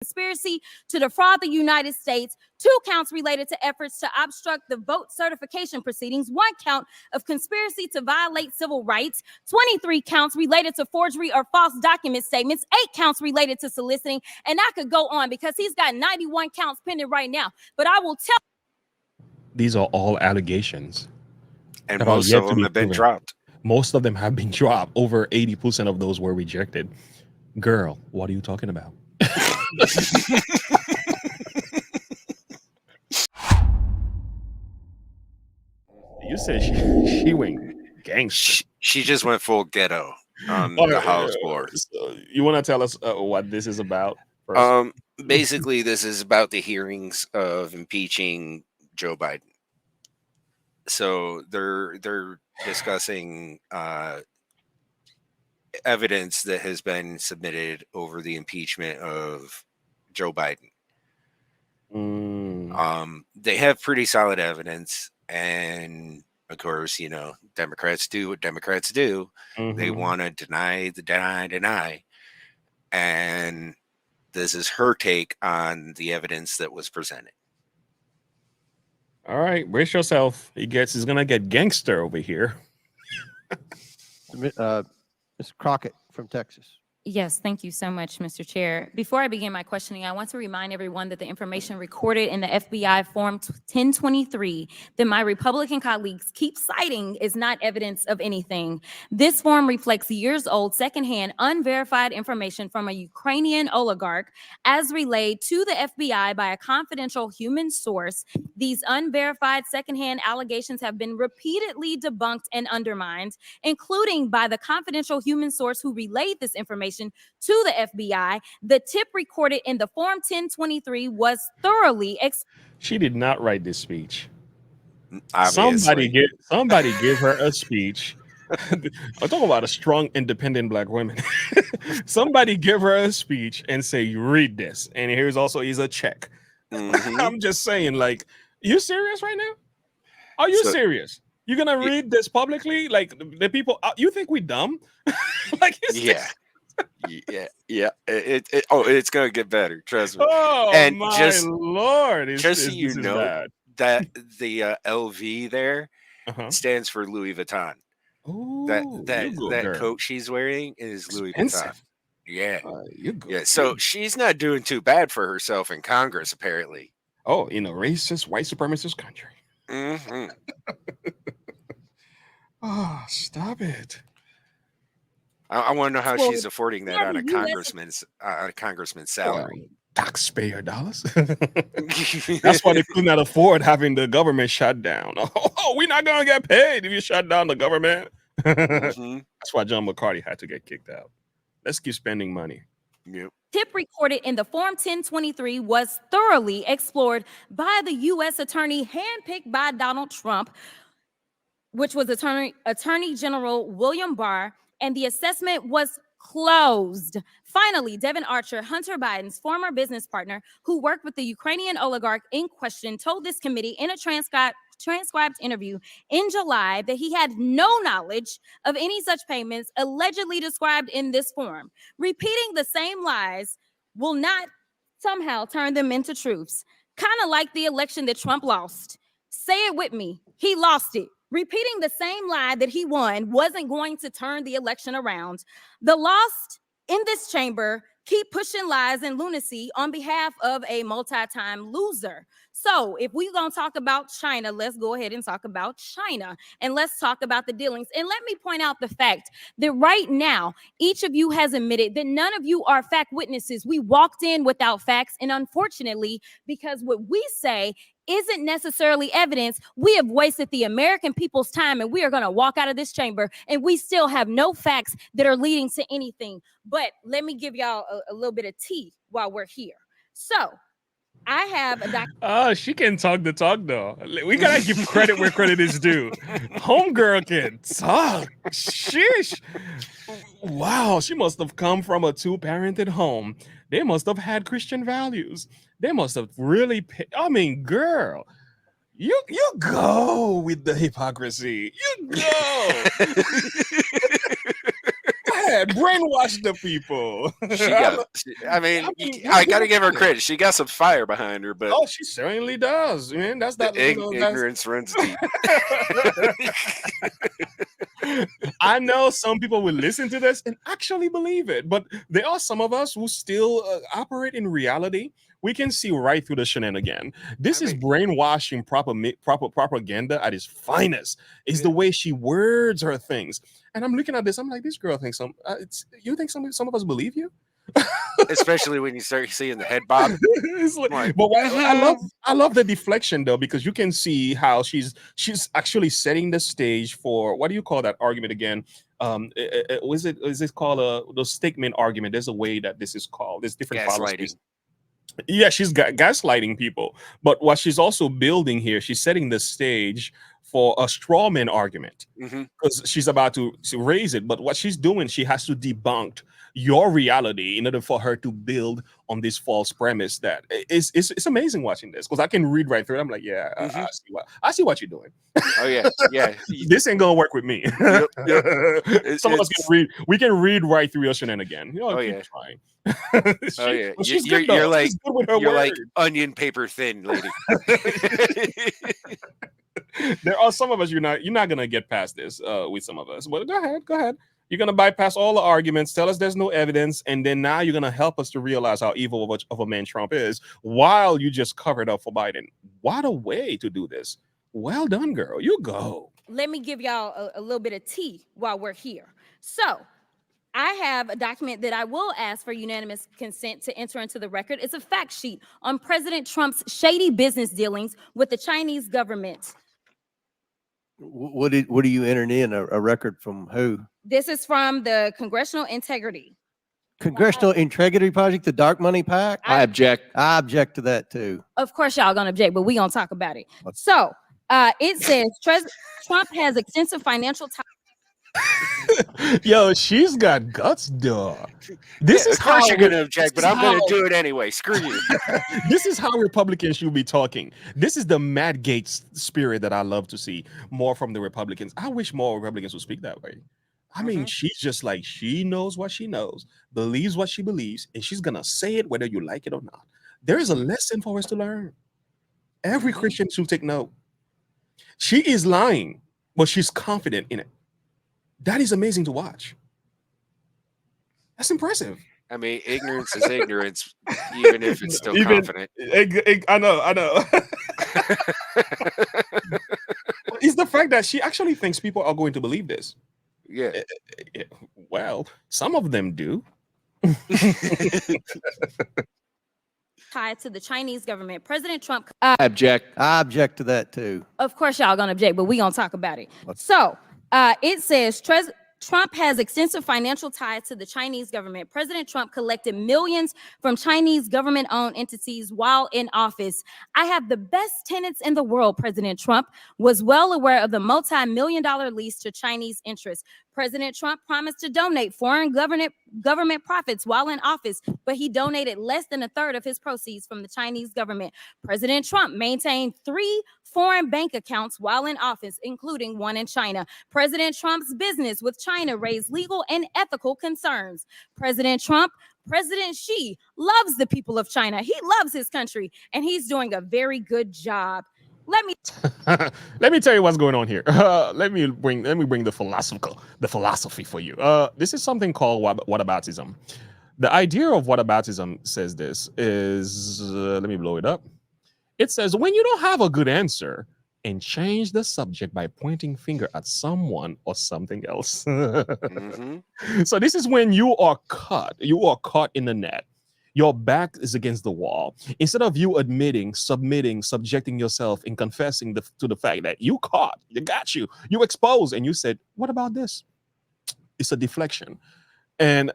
conspiracy to defraud the United States, 2 counts related to efforts to obstruct the vote certification proceedings, 1 count of conspiracy to violate civil rights, 23 counts related to forgery or false document statements, 8 counts related to soliciting, and I could go on because he's got 91 counts pending right now. But I will tell. These are all allegations. And most of them have been dropped. Most of them have been dropped. Over 80% of those were rejected. Girl, what are you talking about? You said she went gangster. She just went full ghetto on the House board. So you want to tell us what this is about? First? Basically, this is about the hearings of impeaching Joe Biden. So they're discussing evidence that has been submitted over the impeachment of Joe Biden. They have pretty solid evidence, and of course, Democrats do what Democrats do. They want to deny, and this is her take on the evidence that was presented. All right, brace yourself. He's gonna get gangster over here. Ms. Crockett from Texas. Yes, thank you so much, Mr. Chair. Before I begin my questioning, I want to remind everyone that the information recorded in the FBI Form 1023 that my Republican colleagues keep citing is not evidence of anything. This form reflects years-old, secondhand, unverified information from a Ukrainian oligarch as relayed to the FBI by a confidential human source. These unverified secondhand allegations have been repeatedly debunked and undermined, including by the confidential human source who relayed this information to the FBI. The tip recorded in the Form 1023 was thoroughly. She did not write this speech. Obviously. Somebody give her a speech. I'm talking about a strong, independent black woman. Somebody give her a speech and say, read this. And here's a check. I'm just saying, like, you serious right now? Are you serious? You're gonna read this publicly? Like, the people, you think we dumb? Like, yeah. It's gonna get better. Trust me. Oh, and my Lord! Just so you know that the LV there stands for Louis Vuitton. Ooh, that coat she's wearing is Louis Vuitton. Yeah, yeah. So she's not doing too bad for herself in Congress, apparently. Oh, in a racist, white supremacist country. Oh, stop it. I want to know how she's affording that on a congressman's salary. Taxpayer dollars. That's why they could not afford having the government shut down. Oh, we're not gonna get paid if you shut down the government. That's why John McCarthy had to get kicked out. Let's keep spending money. Yep. Tip recorded in the Form 1023 was thoroughly explored by the U.S. attorney handpicked by Donald Trump, which was Attorney General William Barr, and the assessment was closed. Finally, Devin Archer, Hunter Biden's former business partner who worked with the Ukrainian oligarch in question, told this committee in a transcribed interview in July that he had no knowledge of any such payments allegedly described in this form. Repeating the same lies will not somehow turn them into truths. Kind of like the election that Trump lost. Say it with me. He lost it. Repeating the same lie that he won wasn't going to turn the election around. The lost in this chamber keep pushing lies and lunacy on behalf of a multi-time loser. So if we're going to talk about China, let's go ahead and talk about China. And let's talk about the dealings. And let me point out the fact that right now, each of you has admitted that none of you are fact witnesses. We walked in without facts. And unfortunately, because what we say isn't necessarily evidence, we have wasted the American people's time, and we are going to walk out of this chamber and we still have no facts that are leading to anything. But let me give y'all a little bit of tea while we're here. So I have a Oh, she can talk the talk though. We gotta give credit where credit is due. Homegirl can talk. Sheesh. Wow, she must have come from a 2-parented home. They must have had Christian values. They must have really girl, you go with the hypocrisy. You go. Go that. Brainwash the people. I gotta give her credit. She got some fire behind her, but oh, she certainly does, man. That's that. ignorance runs deep. I know some people will listen to this and actually believe it, but there are some of us who still operate in reality. We can see right through the shenanigan. This is brainwashing proper propaganda at its finest. Is the way she words her things. And I'm looking at this. I'm like, this girl thinks you think some of us believe you? Especially when you start seeing the head bob. But I love the deflection though, because you can see how she's actually setting the stage for, what do you call that argument again? Is it called the statement argument? There's a way that this is called. There's different Gaslighting. Yeah, she's gaslighting people. But what she's also building here, she's setting the stage for a straw man argument, because she's about to raise it. But what she's doing, she has to debunk your reality in order for her to build on this false premise. That it's amazing watching this, because I can read right through it. I'm like, yeah, I see what you're doing. Oh yeah. This ain't gonna work with me. Yep. Some of us can read. We can read right through your shenanigan. Keep trying. You're like onion paper thin, lady. There are some of us you're not gonna get past this with some of us. But go ahead. You're gonna bypass all the arguments, tell us there's no evidence, and then now you're gonna help us to realize how evil of a man Trump is, while you just covered up for Biden. What a way to do this. Well done, girl. You go. Let me give y'all a little bit of tea while we're here. So I have a document that I will ask for unanimous consent to enter into the record. It's a fact sheet on President Trump's shady business dealings with the Chinese government. What are you entering in? A record from who? This is from the Congressional Integrity Project, the dark money pack. I object. I object to that too. Of course, y'all gonna object, but we gonna talk about it. So it says Trump has extensive financial ties. Yo, she's got guts, dog. This is of course how you're gonna object, but I'm gonna do it anyway. Screw you. This is how Republicans should be talking. This is the Matt Gaetz spirit that I love to see more from the Republicans. I wish more Republicans would speak that way. I mean, she's just like, she knows what she knows, believes what she believes, and she's gonna say it whether you like it or not. There is a lesson for us to learn. Every Christian should take note. She is lying, but she's confident in it. That is amazing to watch. That's impressive. I mean, ignorance is ignorance, even if it's still confident. I know. It's the fact that she actually thinks people are going to believe this. Yeah. Well, some of them do. Tied to the Chinese government. President Trump. I object to that too. Of course, y'all gonna object, but we gonna talk about it. So it says Trump has extensive financial ties to the Chinese government. President Trump collected millions from Chinese government-owned entities while in office. I have the best tenants in the world, President Trump was well aware of the multi-million-dollar lease to Chinese interests. President Trump promised to donate foreign government profits while in office, but he donated less than a third of his proceeds from the Chinese government. President Trump maintained 3 foreign bank accounts while in office, including one in China. President Trump's business with China raised legal and ethical concerns. President Xi loves the people of China. He loves his country, and he's doing a very good job. Let me tell you what's going on here. Let me bring the philosophy for you. This is something called whataboutism. The idea of whataboutism says this is, let me blow it up. It says, when you don't have a good answer, and change the subject by pointing finger at someone or something else. So this is when you are caught in the net. Your back is against the wall. Instead of you admitting, submitting, subjecting yourself and confessing to the fact that you caught, you got you exposed, and you said, what about this? It's a deflection. And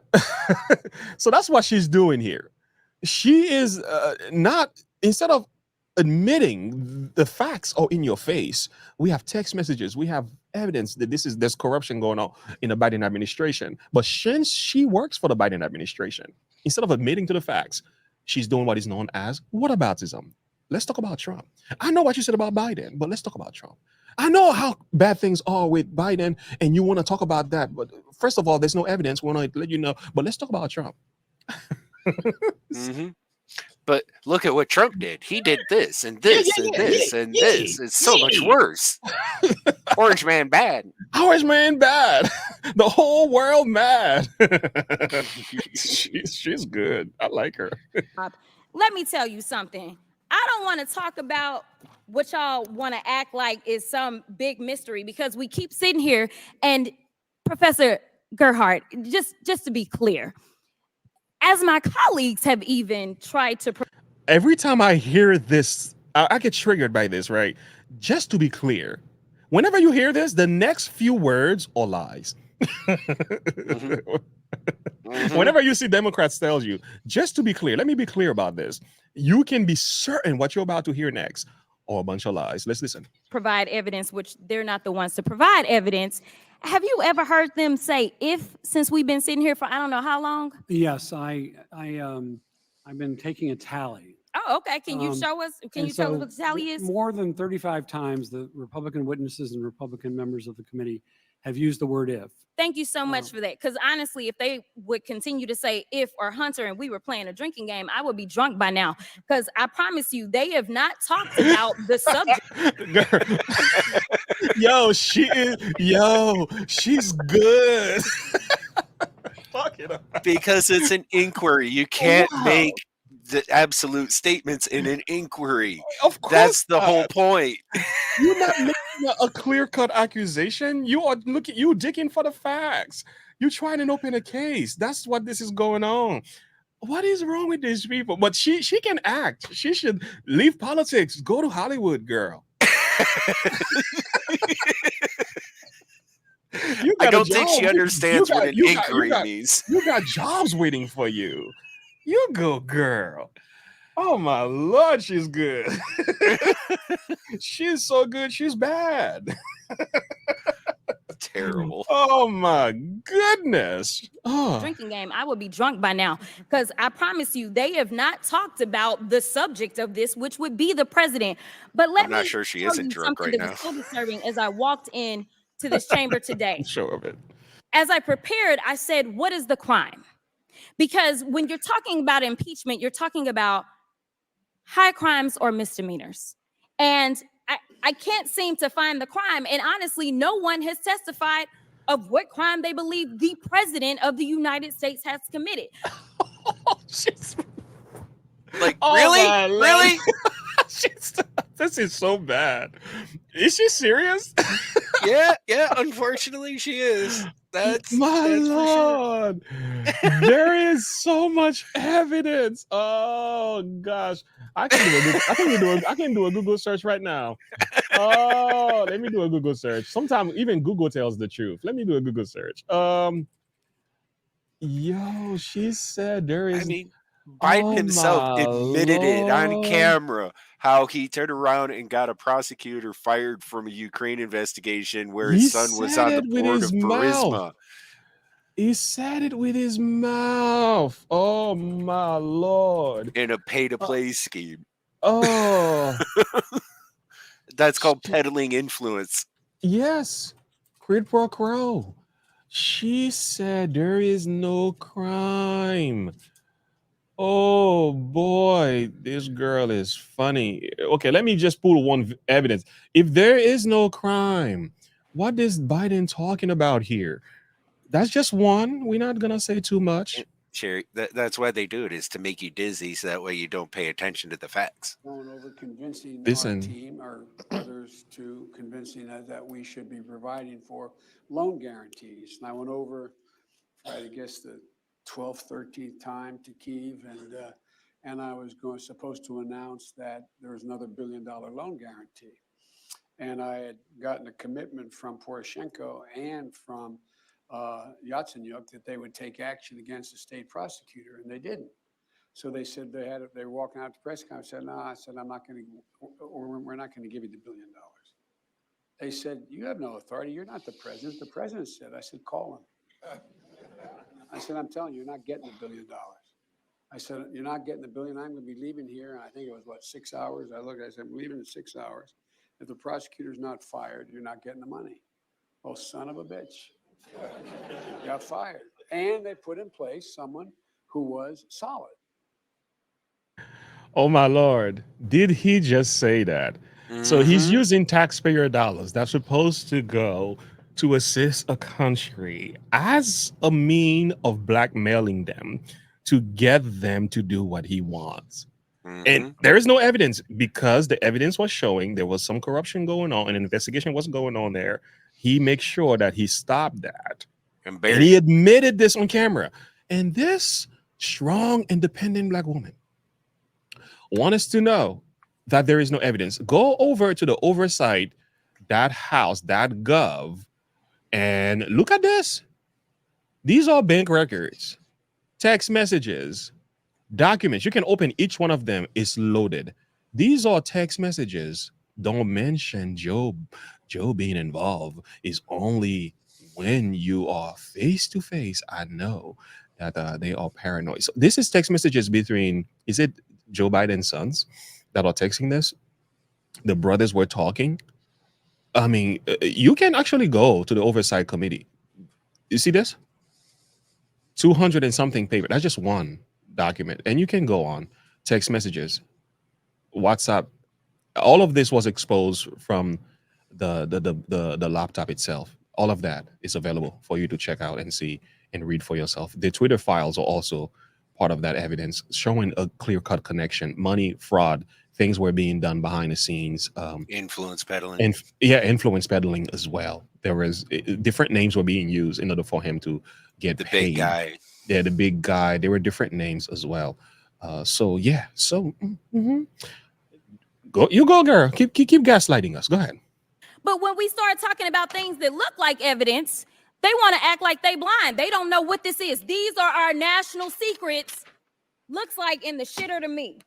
so that's what she's doing here. She is instead of admitting the facts are in your face, we have text messages, we have evidence that there's corruption going on in the Biden administration. But since she works for the Biden administration, instead of admitting to the facts, she's doing what is known as whataboutism. Let's talk about Trump. I know what you said about Biden, but let's talk about Trump. I know how bad things are with Biden, and you want to talk about that. But first of all, there's no evidence. We want to let you know. But let's talk about Trump. Mm-hmm. But look at what Trump did. He did this and this and this and this. It's so much worse. Orange man bad. Orange man bad. The whole world mad. she's good. I like her. Let me tell you something. I don't want to talk about what y'all want to act like is some big mystery, because we keep sitting here and Professor Gerhardt, just to be clear, as my colleagues have even tried to. Every time I hear this, I get triggered by this, right? Just to be clear, whenever you hear this, the next few words are lies. Whenever you see Democrats tells you, just to be clear, let me be clear about this. You can be certain what you're about to hear next are a bunch of lies. Let's listen. Provide evidence, which they're not the ones to provide evidence. Have you ever heard them say "if" since we've been sitting here for I don't know how long? Yes, I've been taking a tally. Oh, okay. Can you show us? Can you tell us what the tally is? More than 35 times, the Republican witnesses and Republican members of the committee have used the word "if." Thank you so much for that. Because honestly, if they would continue to say "if" or Hunter and we were playing a drinking game, I would be drunk by now. Because I promise you, they have not talked about the subject. Yo, she's good. Fuck it up. Because it's an inquiry. You can't make the absolute statements in an inquiry. Of course, that's the whole point. You're not making a clear-cut accusation. You are digging for the facts. You're trying to open a case. That's what this is going on. What is wrong with these people? But she can act. She should leave politics. Go to Hollywood, girl. I don't think she understands what an inquiry means. You got jobs waiting for you. You go, girl. Oh my Lord, she's good. She's so good. She's bad. Terrible. Oh my goodness. Oh. Drinking game, I would be drunk by now. Because I promise you, they have not talked about the subject of this, which would be the president. But I'm not sure she isn't drunk right now. Was so disturbing as I walked in to this chamber today. Sure of it. As I prepared, I said, what is the crime? Because when you're talking about impeachment, you're talking about high crimes or misdemeanors. And I can't seem to find the crime. And honestly, no one has testified of what crime they believe the president of the United States has committed. Like, really? Really? This is so bad. Is she serious? Yeah, unfortunately she is. That's Lord. Sure. There is so much evidence. Oh gosh. I can do a Google search right now. Oh, let me do a Google search. Sometimes even Google tells the truth. Let me do a Google search. Yo, she said there is. I mean, Biden himself admitted it on camera how he turned around and got a prosecutor fired from a Ukraine investigation where his son was on the board of Burisma. He said it with his mouth. Oh my Lord. In a pay-to-play scheme. Oh. That's called peddling influence. Yes. Quid pro quo. She said there is no crime. Oh boy, this girl is funny. Okay, let me just pull one evidence. If there is no crime, what is Biden talking about here? That's just one. We're not gonna say too much. Sherry, that's why they do it, is to make you dizzy, so that way you don't pay attention to the facts. Going over convincing our team or others to convincing us that we should be providing for loan guarantees. And I went over, I guess, the 12th, 13th time to Kyiv, and I was supposed to announce that there was another $1 billion loan guarantee. And I had gotten a commitment from Poroshenko and from Yatsenyuk that they would take action against the state prosecutor, and they didn't. So they said they were walking out to press conference. I said, no, I said, I'm not going to, or we're not going to give you the $1 billion. They said, you have no authority. You're not the president. The president said. I said, call him. I said, I'm telling you, you're not getting $1 billion. I said, you're not getting the billion. I'm going to be leaving here. And I think it was, 6 hours? I said, I'm leaving in 6 hours. If the prosecutor's not fired, you're not getting the money. Oh, son of a bitch. Got fired. And they put in place someone who was solid. Oh my Lord. Did he just say that? So he's using taxpayer dollars that's supposed to go to assist a country as a mean of blackmailing them to get them to do what he wants. And there is no evidence because the evidence was showing there was some corruption going on and an investigation was going on there. He makes sure that he stopped that. And he admitted this on camera. And this strong, independent black woman want us to know that there is no evidence. Go over to the oversight.house.gov and look at this. These are bank records, text messages, documents. You can open each one of them. It's loaded. These are text messages. Don't mention Joe being involved. Is only when you are face to face. I know that they are paranoid. So this is text messages between, is it Joe Biden's sons that are texting this? The brothers were talking. I mean, you can actually go to the oversight committee. You see this? 200 and something paper. That's just one document. And you can go on text messages, WhatsApp. All of this was exposed from the laptop itself. All of that is available for you to check out and see and read for yourself. The Twitter files are also part of that evidence, showing a clear-cut connection. Money, fraud, things were being done behind the scenes. Influence peddling. And influence peddling as well. There was different names were being used in order for him to get the paid. Big guy. Yeah, the big guy. There were different names as well. So go, girl. Keep gaslighting us. Go ahead. But when we start talking about things that look like evidence, they want to act like they blind. They don't know what this is. These are our national secrets. Looks like in the shitter to me.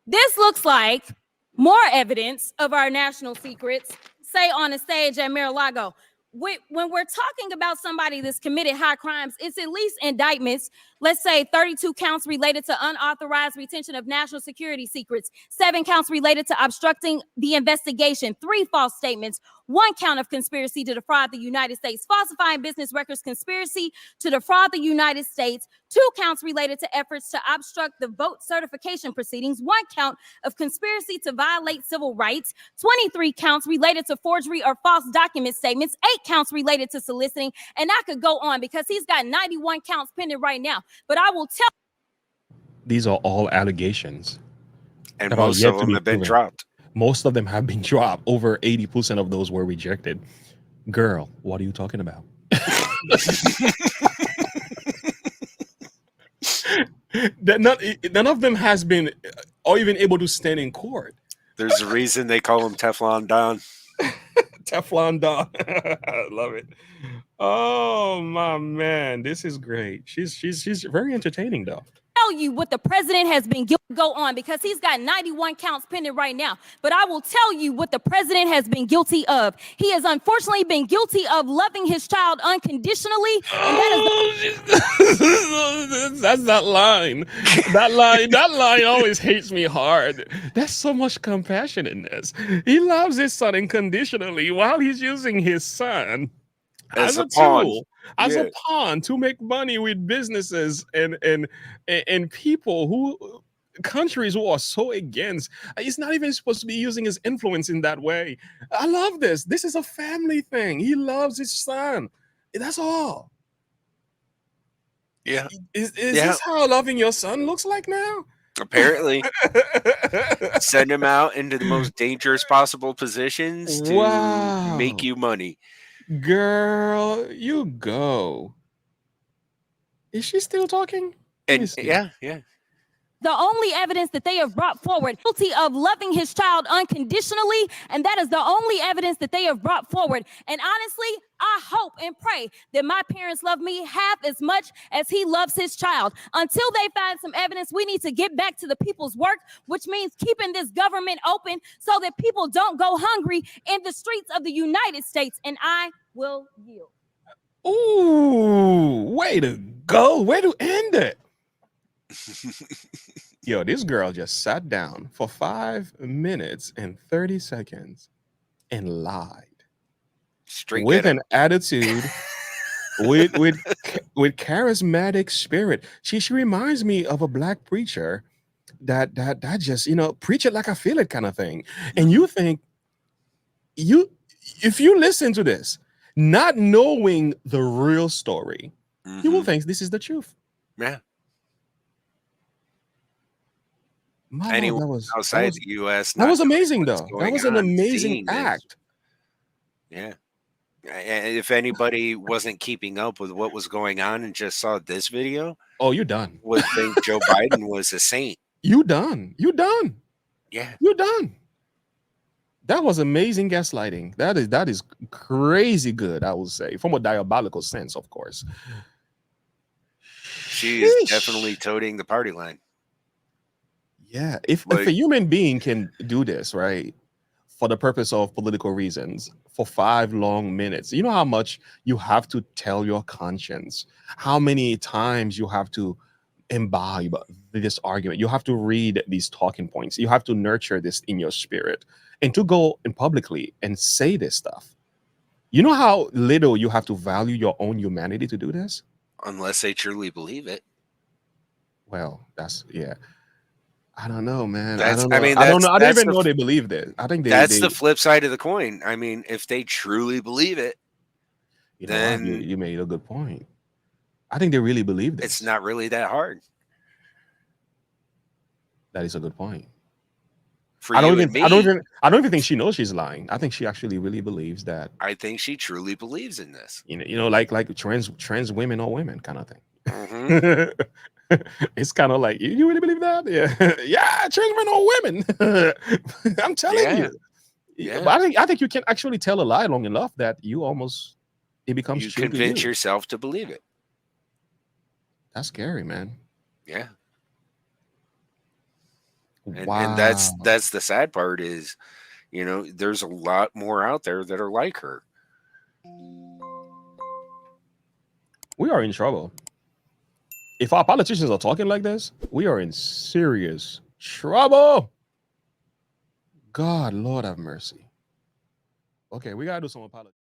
This looks like more evidence of our national secrets, say on a stage at Mar-a-Lago. When we're talking about somebody that's committed high crimes, it's at least indictments. Let's say 32 counts related to unauthorized retention of national security secrets, 7 counts related to obstructing the investigation, 3 false statements, 1 count of conspiracy to defraud the United States, falsifying business records, conspiracy to defraud the United States, 2 counts related to efforts to obstruct the vote certification proceedings, 1 count of conspiracy to violate civil rights, 23 counts related to forgery or false document statements, 8 counts related to soliciting, and I could go on because he's got 91 counts pending right now. But I will tell. These are all allegations. And most of them have been dropped. Most of them have been dropped. Over 80% of those were rejected. Girl, what are you talking about? None of them has been or even able to stand in court. There's a reason they call him Teflon Don. Teflon Don. I love it. Oh my man, this is great. She's very entertaining though. Tell you what the president has been guilty go on because he's got 91 counts pending right now. But I will tell you what the president has been guilty of. He has unfortunately been guilty of loving his child unconditionally. And that is that's that line. That line always hates me hard. There's so much compassion in this. He loves his son unconditionally while he's using his son as a tool, as a pawn to make money with businesses and people countries who are so against. He's not even supposed to be using his influence in that way. I love this. This is a family thing. He loves his son. That's all. Yeah. Is this how loving your son looks like now? Apparently. Send him out into the most dangerous possible positions to make you money. Girl, you go. Is she still talking? And yeah. the only evidence that they have brought forward, guilty of loving his child unconditionally, and that is the only evidence that they have brought forward. And honestly, I hope and pray that my parents love me half as much as he loves his child. Until they find some evidence, we need to get back to the people's work, which means keeping this government open so that people don't go hungry in the streets of the United States. And I will yield. Ooh, way to go. Way to end it. Yo, this girl just sat down for 5 minutes and 30 seconds and lied Straight with ghetto. an attitude, with charismatic spirit. She reminds me of a black preacher that just, preach it like I feel it kind of thing. And you think if you listen to this, not knowing the real story, you will think this is the truth. Yeah. My Lord, Anyone outside the U.S. that was not knowing amazing, what's though. That going was an on, amazing seeing this. act. Yeah. And if anybody wasn't keeping up with what was going on and just saw this video, Oh, you're done. would think Joe Biden was a saint. You done. You done. Yeah. You're done. That was amazing gaslighting. That is crazy good, I would say, from a diabolical sense, of course. She's Sheesh. definitely toting the party line. Yeah. If Like- a human being can do this, right, for the purpose of political reasons, for 5 long minutes, you know how much you have to tell your conscience, how many times you have to imbibe this argument, you have to read these talking points, you have to nurture this in your spirit, and to go in publicly and say this stuff. You know how little you have to value your own humanity to do this? Unless they truly believe it. Well, that's, yeah. I don't know, man. That's- I don't know. I mean, I don't know. I don't that's even the know they believe this. I think that's the flip side of the coin. I mean, if they truly believe it, you know what? then You made a good point. I think they really believe this. it's not really that hard. That is a good point. For I don't you even. and me, I don't even think she knows she's lying. I think she actually really believes that. I think she truly believes in this. Like trans women or women kind of thing. Mhm. It's kind of like, you really believe that? Yeah, yeah, trans men or women. I'm telling Yeah. you. Yeah. But I think you can actually tell a lie long enough that it becomes You true to convince you. yourself to believe it. That's scary, man. Yeah. And, Wow. and that's the sad part is, there's a lot more out there that are like her. We are in trouble. If our politicians are talking like this, we are in serious trouble. God, Lord have mercy. Okay, we gotta do some apology.